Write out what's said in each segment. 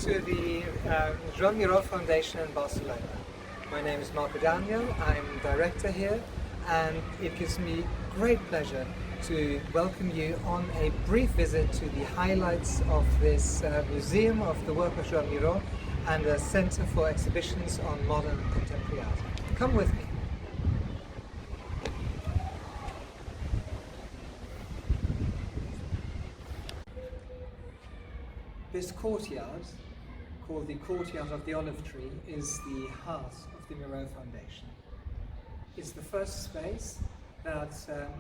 to the Joan Miró Foundation in Barcelona. My name is Marko Daniel, I'm director here, and it gives me great pleasure to welcome you on a brief visit to the highlights of this Museum of the Work of Joan Miró and a Centre for Exhibitions on Modern and Contemporary Art. Come with me. This courtyard, called the Courtyard of the Olive Tree, is the heart of the Miró Foundation. It's the first space that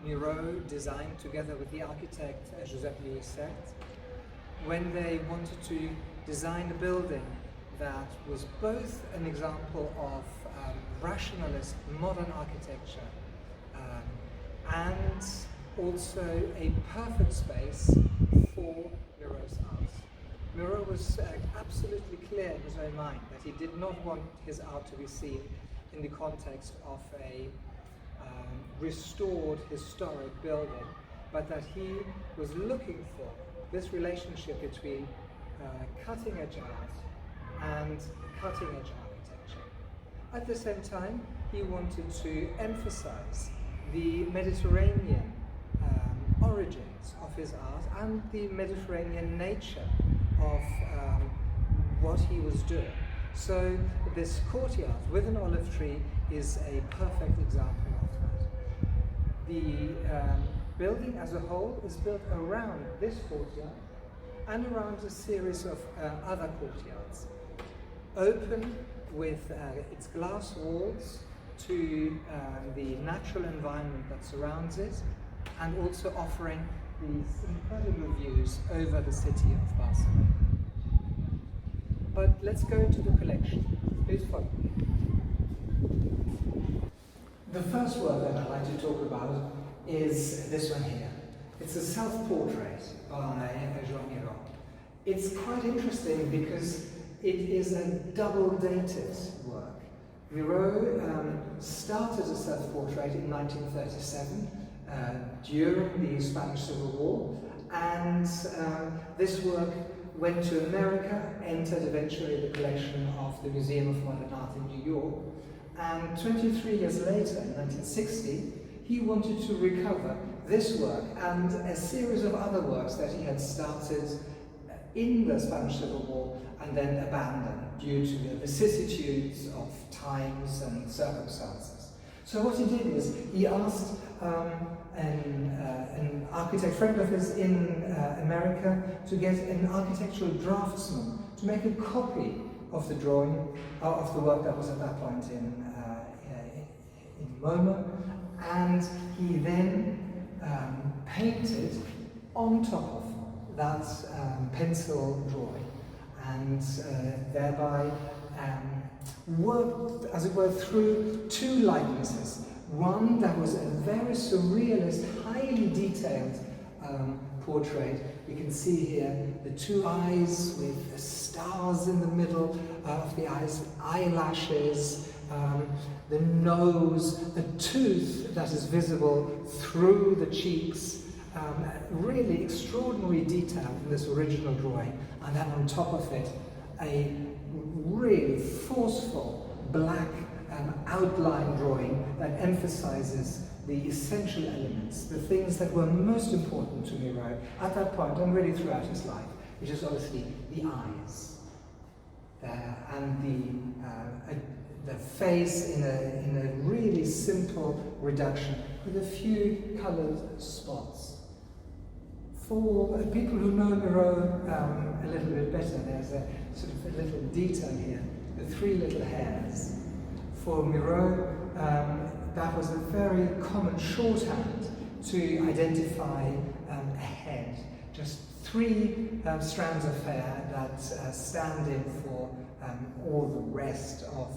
Miró designed together with the architect Josep Lluís when they wanted to design a building that was both an example of rationalist modern architecture and also a perfect space for Miró's art. Miró was absolutely clear in his own mind that he did not want his art to be seen in the context of a restored historic building, but that he was looking for this relationship between cutting-edge art and cutting-edge architecture. At the same time, he wanted to emphasize the Mediterranean origins of his art and the Mediterranean nature of what he was doing. So this courtyard with an olive tree is a perfect example of that. The building as a whole is built around this courtyard and around a series of other courtyards, open with its glass walls to the natural environment that surrounds it, and also offering these incredible views over the city of Barcelona. But let's go into the collection. Please follow me. The first work that I'd like to talk about is this one here. It's a self-portrait by Joan Miró. It's quite interesting because it is a double-dated work. Miró started a self-portrait in 1937 during the Spanish Civil War, and this work went to America, entered eventually the collection of the Museum of Modern Art in New York, and 23 years later, in 1960, he wanted to recover this work and a series of other works that he had started in the Spanish Civil War and then abandoned due to the vicissitudes of times and circumstances. So what he did is he asked an architect friend of his in America to get an architectural draftsman to make a copy of the drawing, of the work that was at that point in MoMA, and he then painted on top of that pencil drawing, and thereby worked, as it were, through two likenesses. One that was a very surrealist, highly detailed portrait. You can see here the two eyes with the stars in the middle of the eyes, eyelashes, the nose, a tooth that is visible through the cheeks. Really extraordinary detail in this original drawing. And then on top of it, a really forceful black outline drawing that emphasizes the essential elements, the things that were most important to Miró at that point and really throughout his life, which is obviously the eyes and the face in a really simple reduction with a few colored spots. For people who know Miró a little bit better, there's a sort of a little detail here, the three little hairs. For Miró, that was a very common shorthand to identify a head. Just three strands of hair that stand in for all the rest of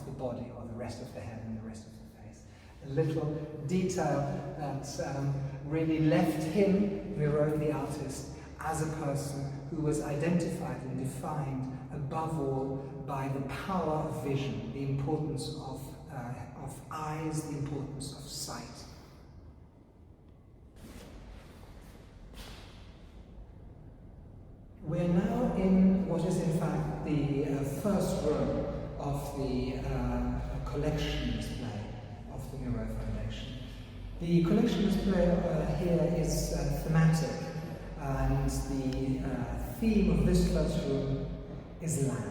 the body, or the rest of the head and the rest of the face. A little detail that really left him, Miró the artist, as a person who was identified and defined above all by the power of vision, the importance of eyes, the importance of sight. We're now in what is in fact room of the collection display of the Miró Foundation. The collection display here is thematic, and the theme of this first room is land.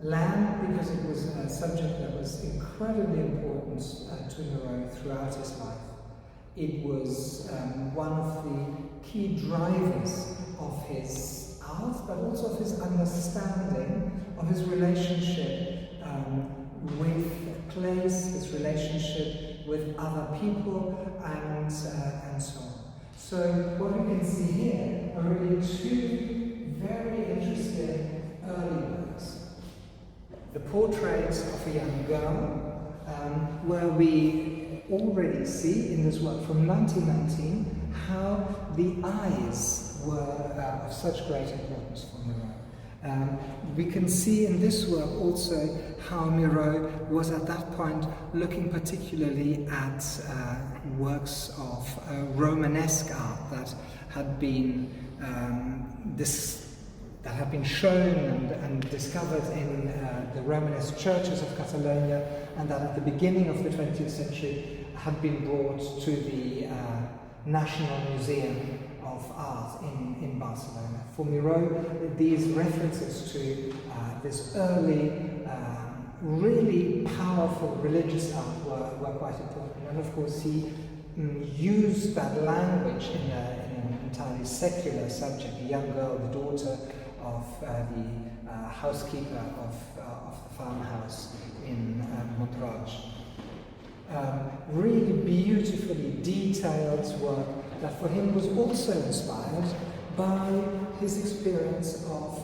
Land, because it was a subject that was incredibly important to Miró throughout his life. It was one of the key drivers of his art, but also of his understanding of his relationship with place, his relationship with other people, and so on. So what we can see here are really two very interesting early works. The portrait of a young girl, where we already see in this work from 1919 how the eyes were of such great importance for Miró. We can see in this work also how Miró was at that point looking particularly at works of Romanesque art that had been shown and discovered in the Romanesque churches of Catalonia, and that at the beginning of the 20th century had been brought to the National Museum of Art in Barcelona. For Miró, these references to this early, really powerful religious art were quite important. And of course he used that language in an entirely secular subject. A young girl, the daughter of the housekeeper of the farmhouse in Montreuil. Really beautifully detailed work that for him was also inspired by his experience of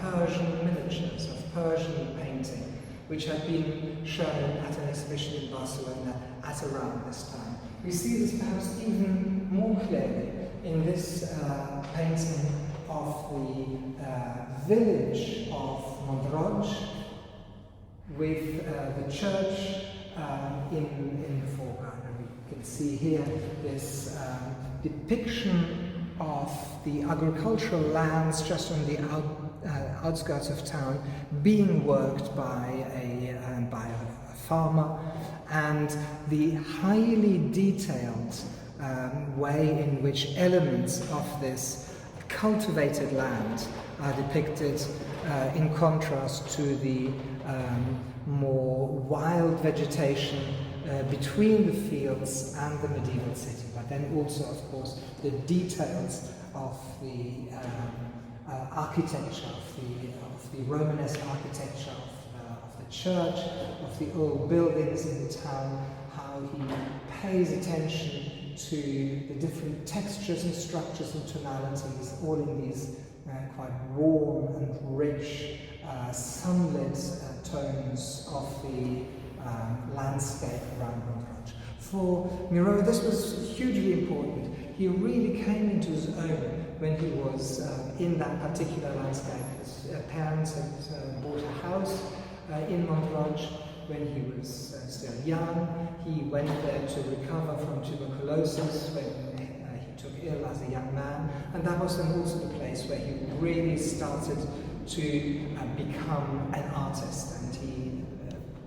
Persian miniatures, of Persian painting, which had been shown at an exhibition in Barcelona at around this time. We see this perhaps even more clearly in this painting of the village of Montreuil, with the church in the foreground. And we can see here this depiction of the agricultural lands just on the outskirts of town being worked by a farmer, and the highly detailed way in which elements of this cultivated land are depicted in contrast to the more wild vegetation between the fields and the medieval city, but then also, of course, the details of the architecture, of the Romanesque architecture of the church, of the old buildings in the town, how he pays attention to the different textures and structures and tonalities, all in these quite warm and rich, sunlit tones of the landscape around Montreuil. For Miró, this was hugely important. He really came into his own when he was in that particular landscape. His parents had bought a house in Montreuil when he was still young. He went there to recover from tuberculosis when he took ill as a young man, and that was then also the place where he really started to become an artist, and he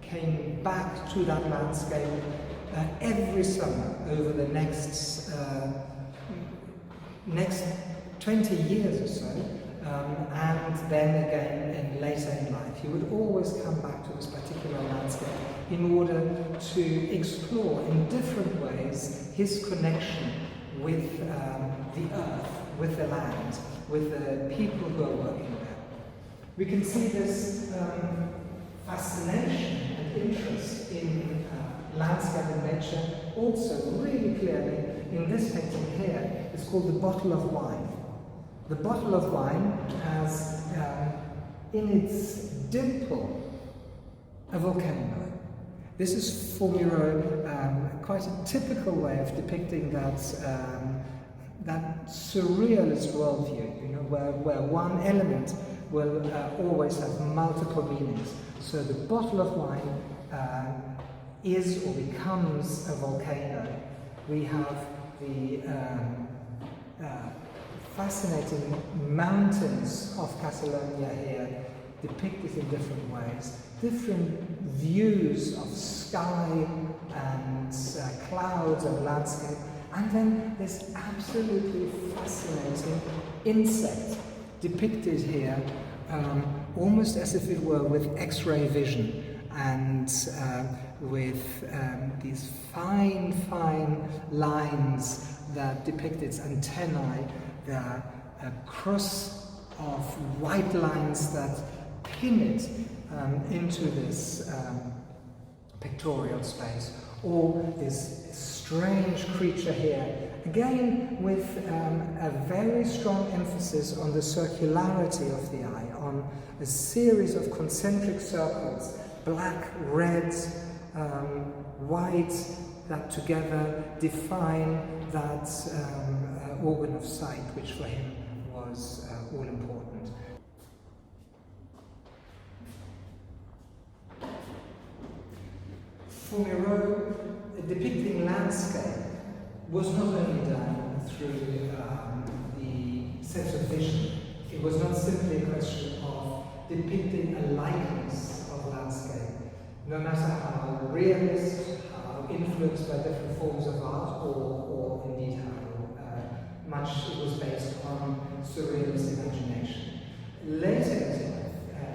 came back to that landscape every summer over the next 20 years or so, and then again later in life. He would always come back to this particular landscape in order to explore in different ways his connection with the earth, with the land, with the people who are working there. We can see this fascination and interest in landscape and nature also really clearly in this painting here. It's called The Bottle of Wine. The bottle of wine has in its dimple a volcano. This is for Miró quite a typical way of depicting that surrealist worldview, you know, where one element will always have multiple meanings. So the bottle of wine is or becomes a volcano. We have the fascinating mountains of Catalonia here depicted in different ways, different views of sky and clouds and landscape, and then this absolutely fascinating insect depicted here, almost as if it were with X-ray vision, and with these fine lines that depict its antennae, the cross of white lines that pin it into this pictorial space, or this strange creature here, again with a very strong emphasis on the circularity of the eye, on a series of concentric circles, black, red, white, that together define that organ of sight, which for him was all important. For Miró, depicting landscape was not only done through the sense of vision. It was not simply a question of depicting a likeness of landscape. No matter how realist, how influenced by different forms of art, or indeed how much it was based on surrealist imagination. Later in his life,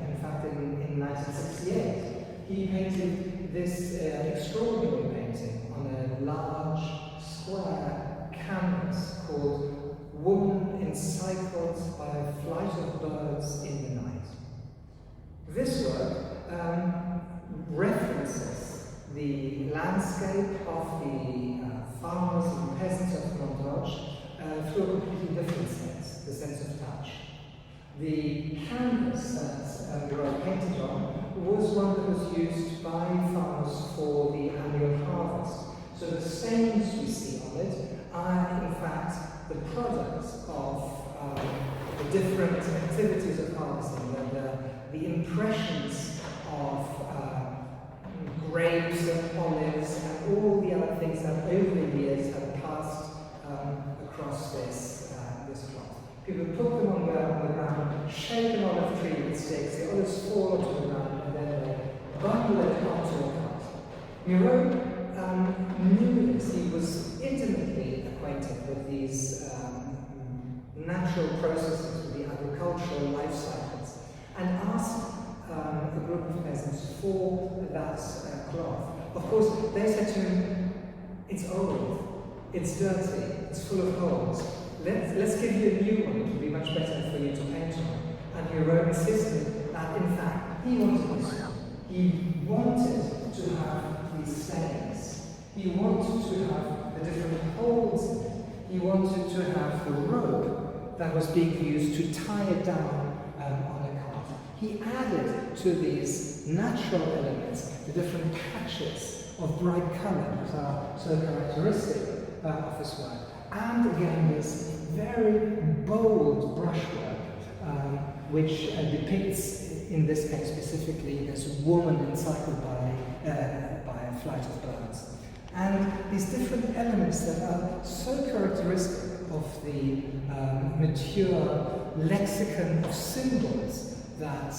in fact in 1968, he painted this extraordinary painting on a large square canvas called Woman Encircled by a Flight of Birds in the Night. This work references the landscape of the farmers and peasants of Courtyard through a completely different sense, the sense of touch. The canvas that Miró painted on was one that was used by farmers for the annual harvest. So the stains we see on it are in fact the products of the different activities of harvesting, the impressions of grapes and olives and all the other things that over the years have passed across this cloth. People put them on the ground, shake an olive tree with sticks, the olives fall onto the ground, and then they bundle it onto a cart. Miró knew this. He was intimately acquainted with these natural processes, with the agricultural life cycles, and asked a group of peasants for that cloth. Of course, they said to him, "It's old, it's dirty, it's full of holes. Let's give you a new one, it will be much better for you to paint on." And Miró insisted that, in fact, he wanted this one. He wanted to have these stains. He wanted to have the different holes in it. He wanted to have the rope that was being used to tie it down on a cart. He added to these natural elements the different patches of bright colour that are so characteristic of his work. And again, this very bold brushwork, which depicts, in this case specifically, this woman encircled by a flight of birds. And these different elements that are so characteristic of the mature lexicon of symbols that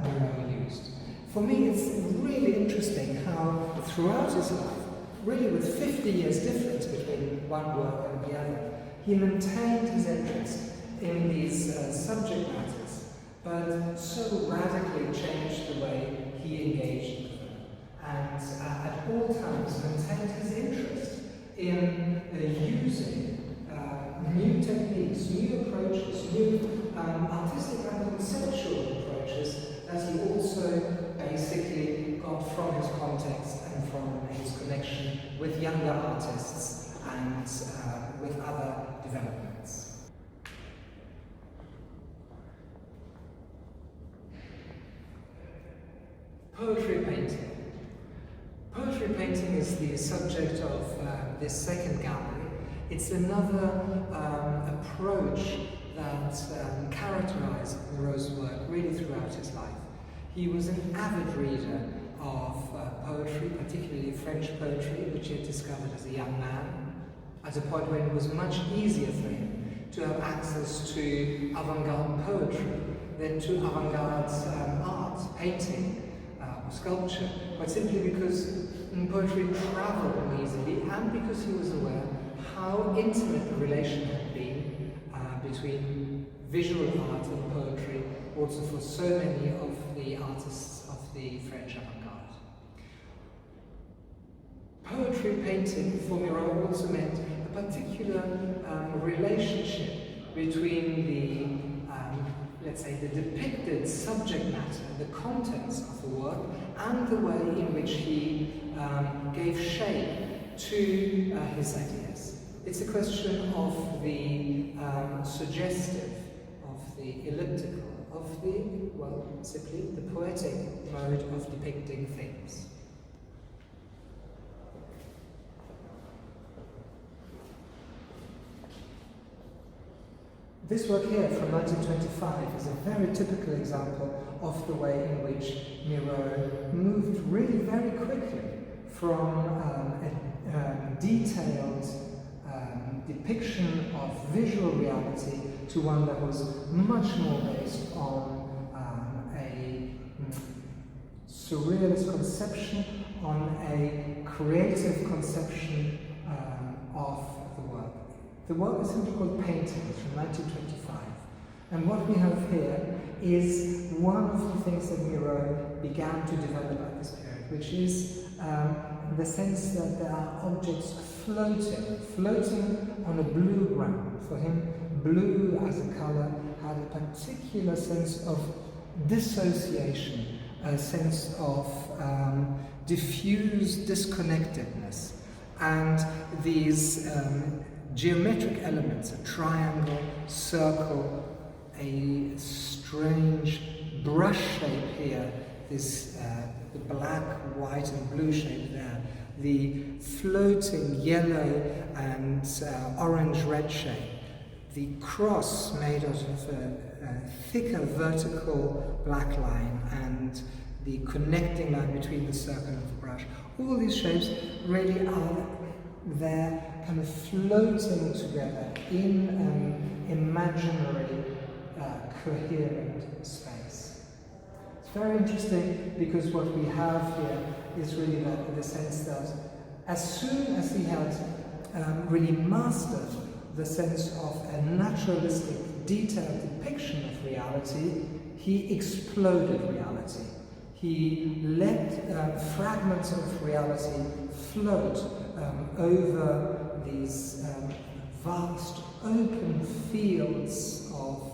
Miró used. For me, it's really interesting how throughout his life, really with 50 years difference between one work and the other, he maintained his interest in these subject matters, but so radically changed the way he engaged with them, and at all times maintained his interest in using new techniques, new approaches, new artistic and conceptual approaches that he also basically got from his context and from his connection with younger artists and with other developments. Poetry painting. Poetry painting is the subject of this second gallery. It's another approach that characterized Miró's work really throughout his life. He was an avid reader of poetry, particularly French poetry, which he had discovered as a young man, at a point when it was much easier for him to have access to avant-garde poetry, than to avant-garde art, painting, or sculpture, but simply because poetry traveled more easily, and because he was aware how intimate the relation had been between visual art and poetry, also for so many of the artists of the French avant-garde. Poetry painting for Miró also meant a particular relationship between the, let's say, the depicted subject matter, the contents of the work, and the way in which he gave shape to his ideas. It's a question of the suggestive, of the elliptical, of the, well, simply the poetic mode of depicting things. This work here from 1925 is a very typical example of the way in which Miró moved really very quickly from a detailed depiction of visual reality to one that was much more based on a surrealist conception, on a creative conception of the work. The work is simply called Paintings from 1925. And what we have here is one of the things that Miró began to develop at this period, which is the sense that there are objects floating on a blue ground. For him, blue as a color had a particular sense of dissociation, a sense of diffuse disconnectedness. And these geometric elements, a triangle, circle, a strange brush shape here, this the black, white and blue shape there, the floating yellow and orange-red shape, the cross made out of a thicker vertical black line, and the connecting line between the circle and the brush. All these shapes really are there kind of floating together in an imaginary, coherent space. It's very interesting because what we have here is really the sense that as soon as he had really mastered the sense of a naturalistic, detailed depiction of reality, he exploded reality. He let fragments of reality float over these vast open fields of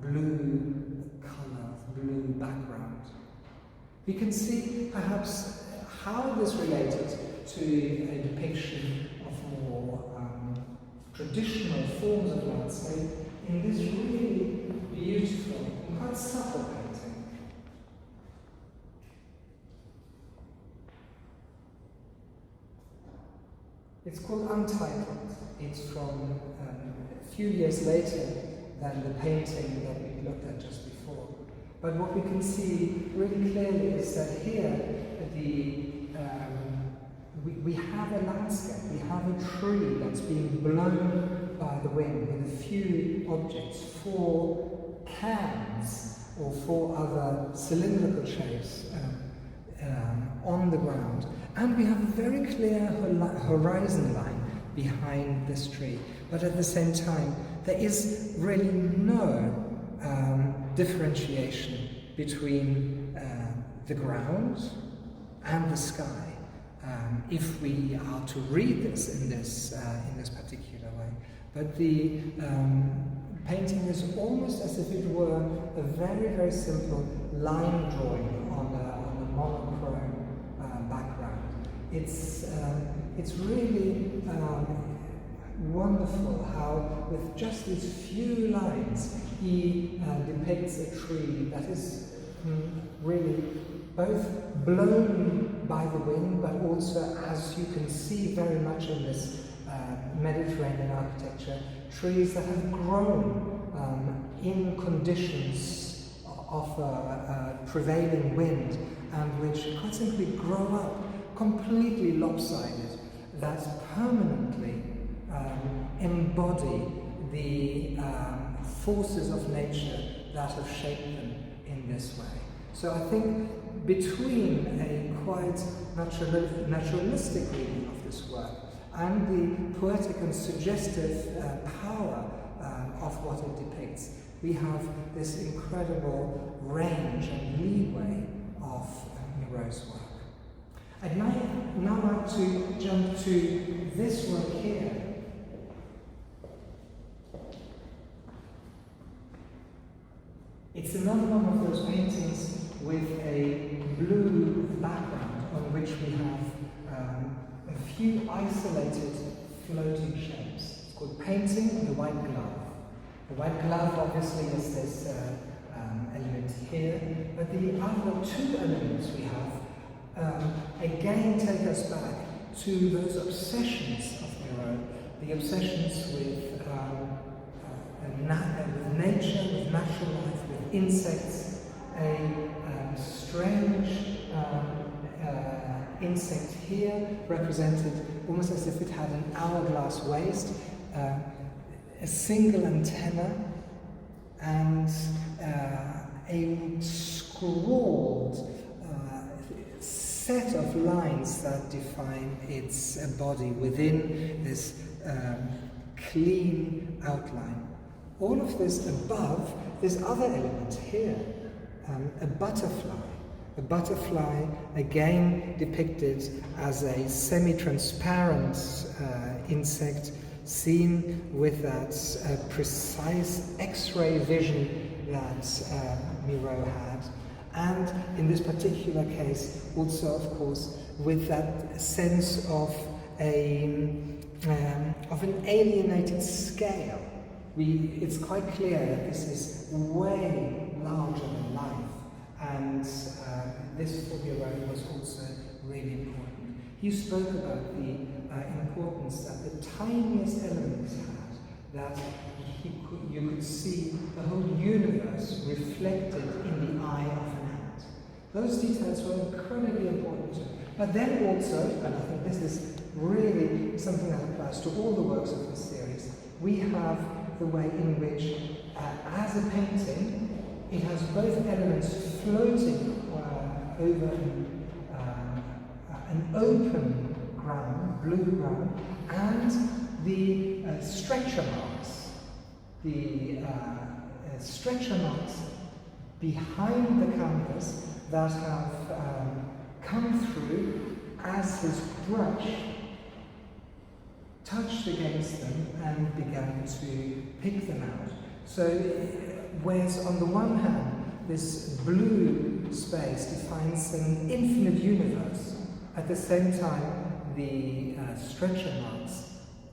blue color, blue background. We can see perhaps how this related to a depiction of more traditional forms of landscape in this really beautiful and quite subtle painting. It's called Untitled. It's from a few years later than the painting that we looked at just before. But what we can see really clearly is that here we have a landscape, we have a tree that's being blown by the wind with a few objects, 4 cans or 4 other cylindrical shapes on the ground. And we have a very clear horizon line behind this tree. But at the same time, there is really no differentiation between the ground and the sky. If we are to read this in this particular way. But the painting is almost as if it were a very, very simple line drawing on a monochrome background. It's really wonderful how, with just these few lines, he depicts a tree that is really both blown by the wind, but also, as you can see very much in this Mediterranean architecture, trees that have grown in conditions of prevailing wind, and which quite simply grow up completely lopsided, that permanently embody the forces of nature that have shaped them in this way. So I think between a quite naturalistic reading of this work and the poetic and suggestive power of what it depicts, we have this incredible range and leeway of Miro's work. I'd now like to jump to this work here. It's another one of those paintings with a blue background on which we have a few isolated floating shapes. It's called Painting the White Glove. The white glove obviously is this element here, but the other two elements we have again take us back to those obsessions of Miro, the obsessions with nature, with natural life, with insects, a strange insect here represented almost as if it had an hourglass waist, a single antenna, and a scrawled set of lines that define its body within this clean outline. All of this above this other element here, a butterfly. A butterfly, again depicted as a semi-transparent insect, seen with that precise X-ray vision that Miro had, and in this particular case also, of course, with that sense of an alienated scale. It's quite clear that this is way larger than life, and this for Miro was also really important. He spoke about the importance that the tiniest elements had, that you could see the whole universe reflected in the eye of an ant. Those details were incredibly important to him. But then also, and I think this is really something that applies to all the works of this series, we have the way in which, as a painting, it has both elements floating over an open ground, blue ground, and the stretcher marks. The stretcher marks behind the canvas that have come through as his brush touched against them and began to pick them out. So, whereas on the one hand, this blue space defines an infinite universe, at the same time, the stretcher marks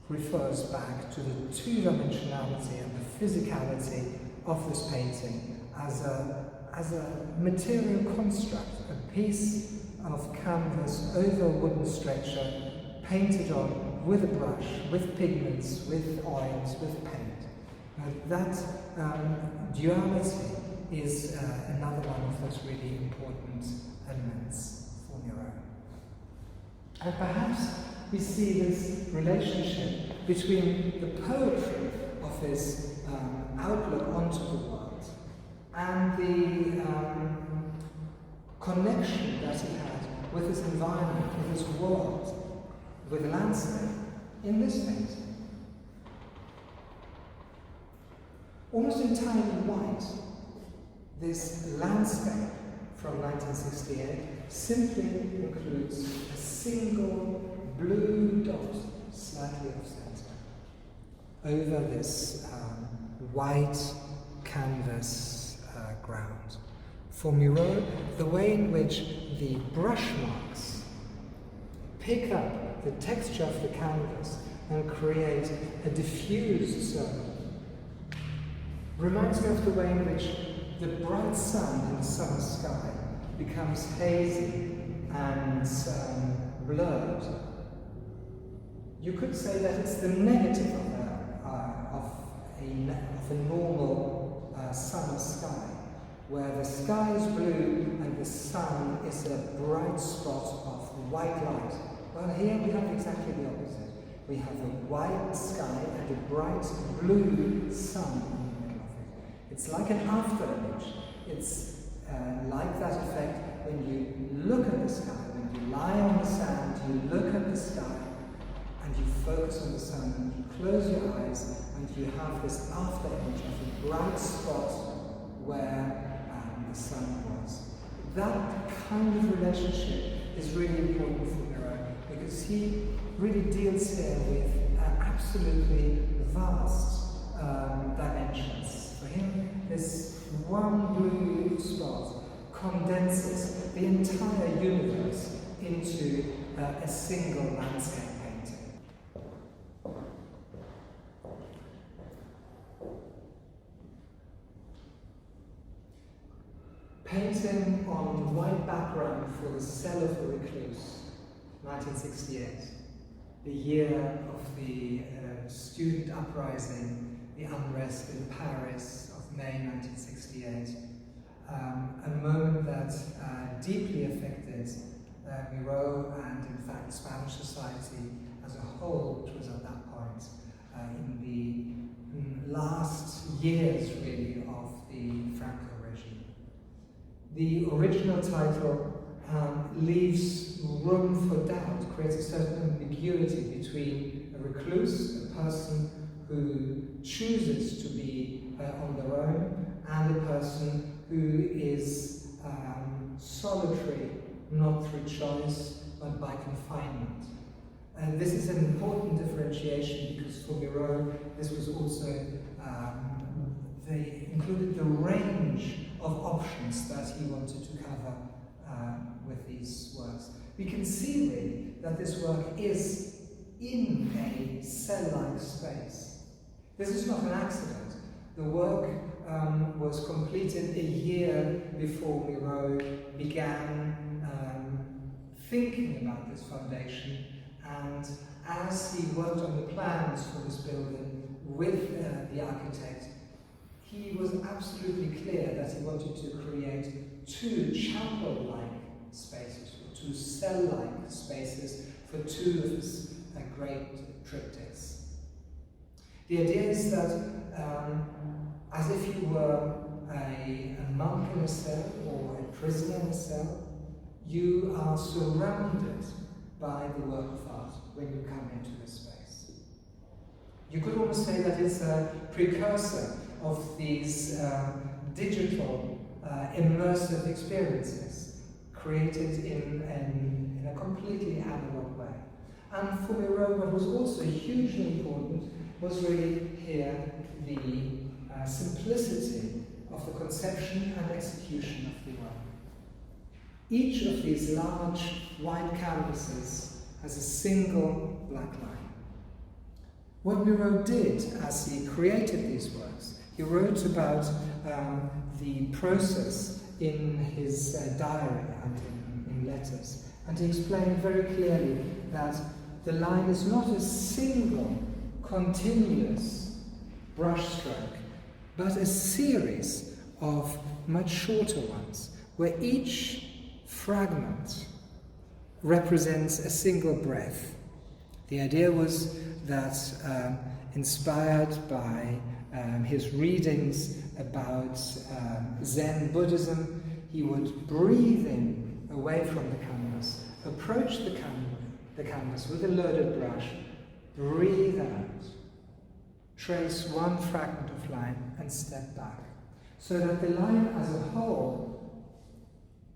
refers back to the two-dimensionality and the physicality of this painting as a material construct, a piece of canvas over a wooden stretcher, painted on with a brush, with pigments, with oils, with paint. That duality is another one of those really important elements for Miro. And perhaps we see this relationship between the poetry of his outlook onto the world and the connection that he had with his environment, with his world, with the landscape in this painting. Almost entirely white, this landscape from 1968 simply includes a single blue dot slightly off center over this white canvas ground. For Miro, the way in which the brush marks pick up the texture of the canvas and create a diffused zone reminds me of the way in which the bright sun in the summer sky becomes hazy and blurred. You could say that it's the negative of a normal summer sky, where the sky is blue and the sun is a bright spot of white light. Well, here we have exactly the opposite. We have a white sky and a bright blue sun in the middle of it. It's like an after image. It's like that effect when you look at the sky, when you lie on the sand, you look at the sky, and you focus on the sun, and you close your eyes, and you have this after image of a bright spot where the sun was. That kind of relationship is really important for Miró, because he really deals here with absolutely vast dimensions. For him, this one blue spot condenses the entire universe into a single landscape painting. Painting on white background for The Cell of the Recluse, 1968, the year of the student uprising, the unrest in Paris of May 1968, a moment that deeply affected Miró and, in fact, Spanish society as a whole, which was at that point in the last years, really, of the Franco regime. The original title leaves room for doubt, creates a certain ambiguity between a recluse, a person who chooses to be on their own, and a person who is solitary, not through choice, but by confinement. And this is an important differentiation because for Miró, this was also, they included the range of options that he wanted to cover with these works. We can see really that this work is in a cell-like space. This is not an accident. The work was completed a year before Miró began thinking about this foundation, and as he worked on the plans for this building with the architect, he was absolutely clear that he wanted to create two chapel-like spaces, or two cell-like spaces for two of his great triptychs. The idea is that as if you were a monk in a cell or a prisoner in a cell, you are surrounded by the work of art when you come into this space. You could almost say that it's a precursor of these digital, immersive experiences created in a completely analog way. And for Miró, what was also hugely important was really here the simplicity of the conception and execution of the work. Each of these large white canvases has a single black line. What Miró did as he created these works, he wrote about the process in his diary and in letters, and he explained very clearly that the line is not a single continuous brushstroke, but a series of much shorter ones, where each fragment represents a single breath. The idea was that, inspired by his readings about Zen Buddhism, he would breathe in away from the canvas, approach the canvas with a loaded brush, breathe out, trace one fragment of line and step back, so that the line as a whole,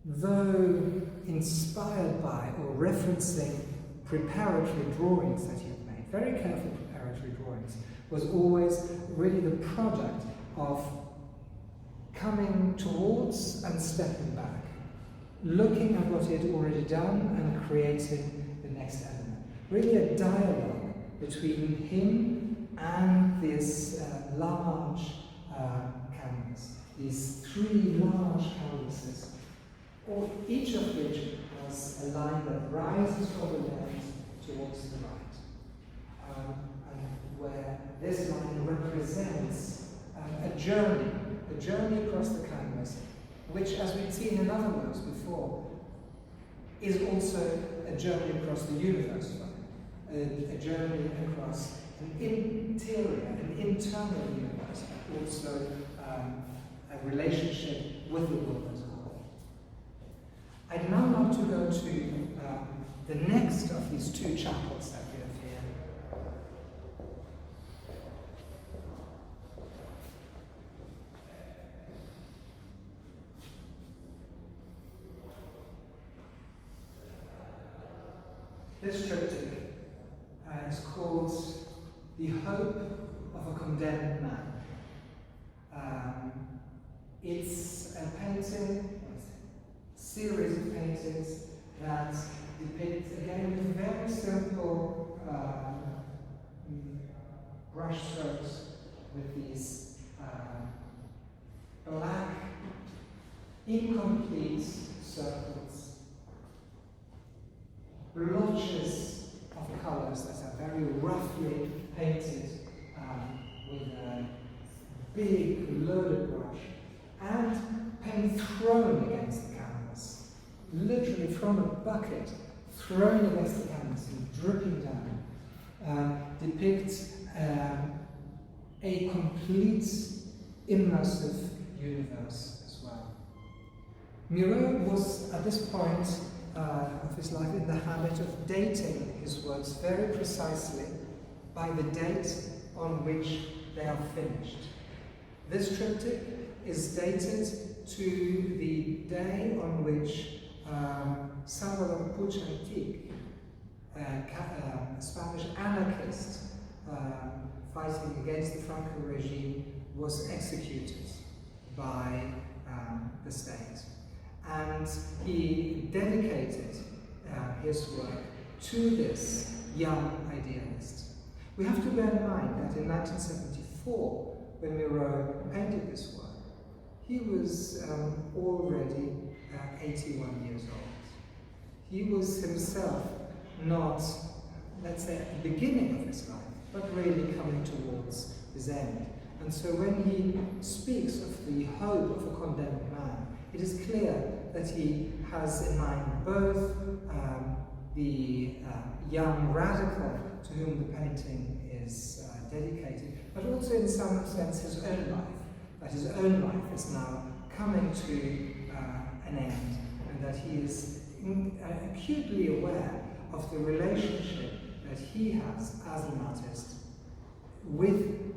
though inspired by or referencing preparatory drawings that he had made, very careful preparatory drawings, was always really the product of coming towards and stepping back, looking at what he had already done and creating the next element. Really a dialogue between him and this large canvas, these three large canvases, each of which has a line that rises from the left towards the right, and where this line represents a journey across the canvas, which, as we've seen in other works before, is also a journey across the universe, a journey across an interior, an internal universe, but also also a relationship with the world as a whole. I'd now like to go to the next of these two chapels that we have here. This triptych is called The Hope of a Condemned Man. It's a painting, a series of paintings that depict, again, with very simple brush strokes with these black, incomplete circles, blotches of colours that are very roughly painted with a big loaded brush, and paint thrown against the canvas, literally from a bucket thrown against the canvas and dripping down, depicts a complete immersive universe as well. Miró was at this point of his life in the habit of dating his works very precisely by the date on which they are finished. This triptych is dated to the day on which Salvador Puig, a Spanish anarchist fighting against the Franco regime, was executed by the state. And he dedicated his work to this young idealist. We have to bear in mind that in 1974, when Miró painted this work, he was already 81 years old. He was himself not, let's say, at the beginning of his life, but really coming towards his end. And so when he speaks of the hope of a condemned man, it is clear that he has in mind both the young radical to whom the painting is dedicated, but also in some sense his own life, that his own life is now coming to an end, and that he is acutely aware of the relationship that he has as an artist with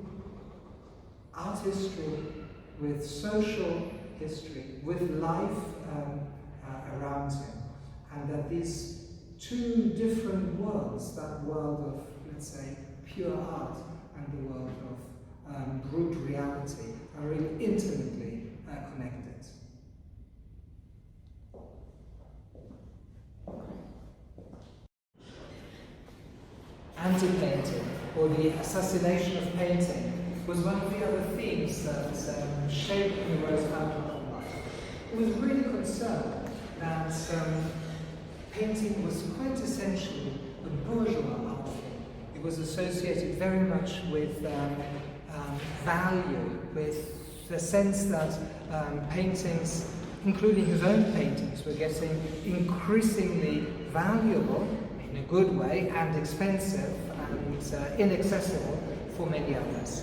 art history, with social history, with life around him, and that these two different worlds, that world of, let's say, pure art and the world of brute reality, are really intimately connected. Anti-painting, or the assassination of painting, was one of the other themes that shaped Miró's outlook on life. He was really concerned that painting was quite essentially a bourgeois art form. It was associated very much with value, with the sense that paintings, including his own paintings, were getting increasingly valuable in a good way and expensive and inaccessible for many others.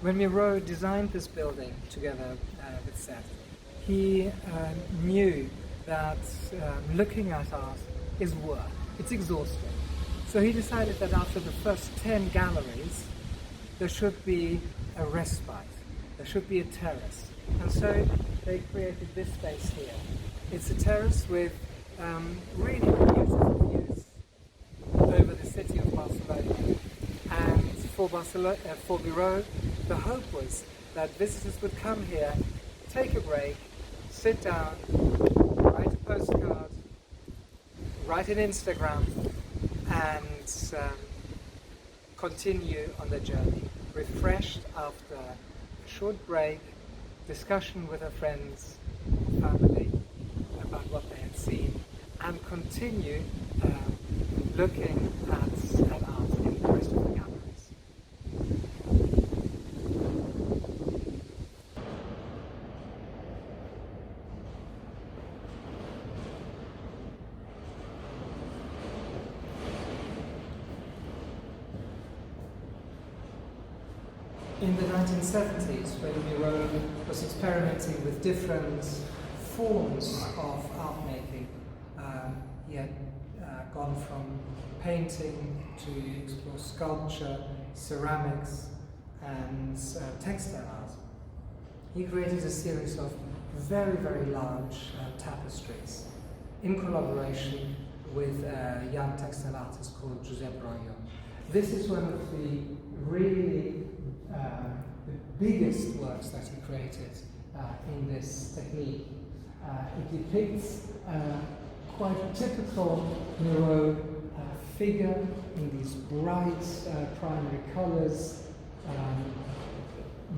When Miró designed this building together with Seth, he knew that looking at art is work, it's exhausting. So he decided that after the first 10 galleries, there should be a respite, there should be a terrace. And so they created this space here. It's a terrace with really beautiful views over the city of Barcelona. And for Miró, the hope was that visitors would come here, take a break, sit down, write a postcard, write an Instagram, and continue on their journey, refreshed after a short break, discussion with their friends, family about what they had seen, and continue looking at art in the rest of the galleries. in the 1970s, when Miró was experimenting with different forms of art making. He had gone from painting to explore sculpture, ceramics, and textile art. He created a series of very, very large tapestries in collaboration with a young textile artist called Josep Royo. This is one of the really the biggest works that he created in this technique. It depicts quite a typical Miró figure in these bright primary colors,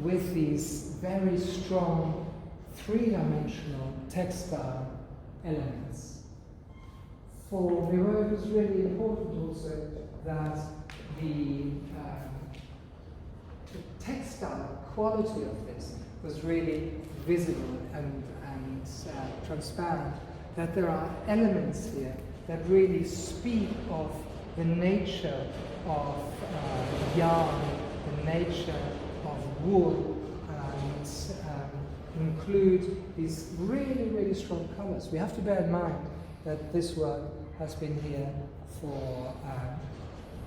with these very strong three-dimensional textile elements. For Miró, it was really important also that the textile quality of this was really visible and transparent, that there are elements here that really speak of the nature of yarn, the nature of wool, and include these really, really strong colors. We have to bear in mind that this work has been here for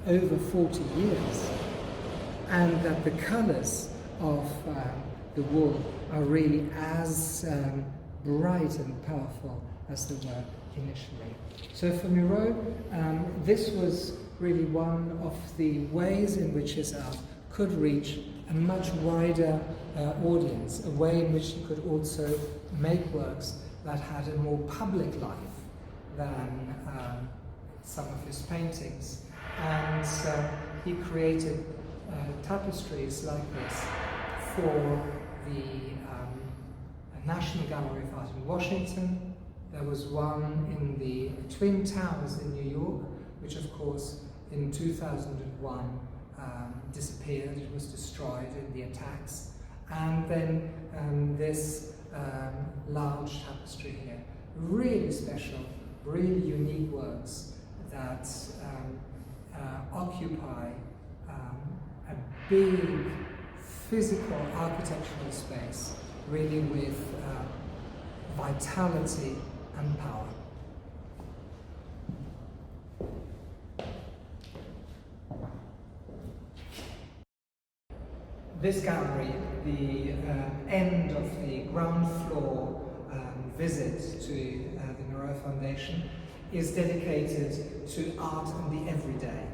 over 40 years, and that the colors of the wool are really as bright and powerful as they were initially. So for Miró, this was really one of the ways in which his art could reach a much wider audience, a way in which he could also make works that had a more public life than some of his paintings. And he created tapestries like this for the National Gallery of Art in Washington. There was one in the Twin Towers in New York, which of course in 2001 disappeared. It was destroyed in the attacks. And then this large tapestry here. Really special, really unique works that occupy a big physical architectural space, really with vitality and power. This gallery, the end of the ground floor visit to the Miró Foundation, is dedicated to art and the everyday.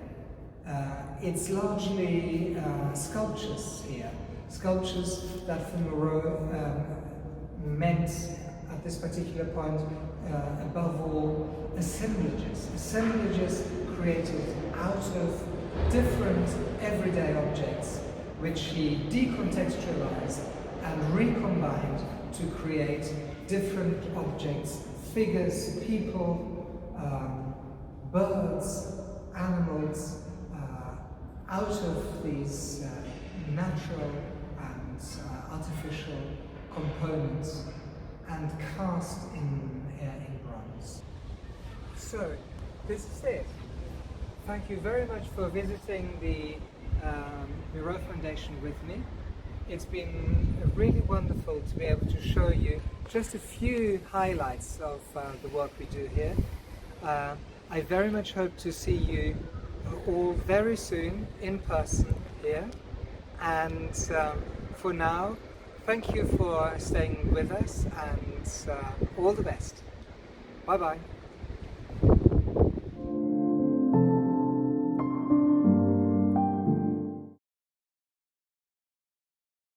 It's largely sculptures here, sculptures that for Miró meant at this particular point, above all, assemblages created out of different everyday objects, which he decontextualized and recombined to create different objects, figures, people, birds, animals, out of these natural and artificial components, and cast in bronze. So, this is it. Thank you very much for visiting the Miró Foundation with me. It's been really wonderful to be able to show you just a few highlights of the work we do here. I very much hope to see you all very soon in person here, and for now, thank you for staying with us, and all the best. Bye bye.